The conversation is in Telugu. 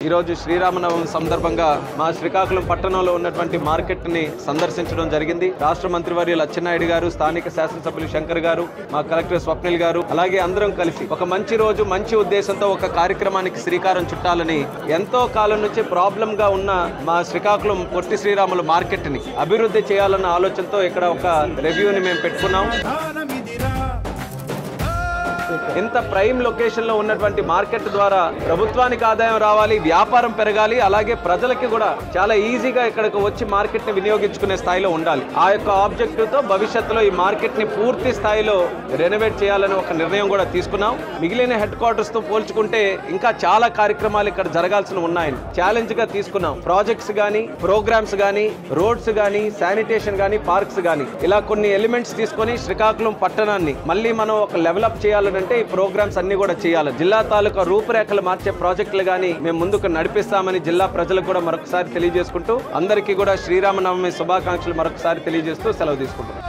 ఈరోజు శ్రీరామనవమి సందర్భంగా మా శ్రీకాకుళం పట్టణంలో ఉన్నటువంటి మార్కెట్ ని సందర్శించడం జరిగింది. రాష్ట్ర మంత్రివర్యులు అచ్చెన్నాయుడు గారు, స్థానిక శాసనసభ్యులు శంకర్ గారు, మా కలెక్టర్ స్వప్నిల్ గారు, అలాగే అందరం కలిసి ఒక మంచి రోజు మంచి ఉద్దేశంతో ఒక కార్యక్రమానికి శ్రీకారం చుట్టాలని ఎంతో కాలం నుంచి ప్రాబ్లం గా ఉన్న మా శ్రీకాకుళం పొట్టి శ్రీరాములు మార్కెట్ ని అభివృద్ధి చేయాలన్న ఆలోచనతో ఇక్కడ ఒక రివ్యూని మేము పెట్టుకున్నాం. ఇంత ప్రైమ్ లొకేషన్ లో ఉన్నటువంటి మార్కెట్ ద్వారా ప్రభుత్వానికి ఆదాయం రావాలి, వ్యాపారం పెరగాలి, అలాగే ప్రజలకి కూడా చాలా ఈజీగా ఇక్కడికి వచ్చి మార్కెట్ ని వినియోగించుకునే స్థాయిలో ఉండాలి. ఆ యొక్క ఆబ్జెక్టివ్ తో భవిష్యత్తులో ఈ మార్కెట్ ని పూర్తి స్థాయిలో రెనోవేట్ చేయాలని ఒక నిర్ణయం కూడా తీసుకున్నాం. మిగిలిన హెడ్ క్వార్టర్స్ తో పోల్చుకుంటే ఇంకా చాలా కార్యక్రమాలు ఇక్కడ జరగాల్సిన ఉన్నాయని ఛాలెంజ్ గా తీసుకున్నాం. ప్రాజెక్ట్స్ గానీ, ప్రోగ్రామ్స్ గానీ, రోడ్స్ గానీ, శానిటేషన్ గానీ, పార్క్స్ గానీ, ఇలా కొన్ని ఎలిమెంట్స్ తీసుకొని శ్రీకాకుళం పట్టణాన్ని మళ్ళీ మనం ఒక లెవెలప్ చేయాలంటే ఈ ప్రోగ్రామ్స్ అన్ని కూడా చేయాలి. జిల్లా తాలూకా రూపురేఖలు మార్చే ప్రాజెక్టులు గానీ మేము ముందుకు నడిపిస్తామని జిల్లా ప్రజలకు కూడా మరొకసారి తెలియజేసుకుంటూ అందరికీ కూడా శ్రీరామనవమి శుభాకాంక్షలు మరొకసారి తెలియజేస్తూ సెలవు తీసుకుంటున్నాం.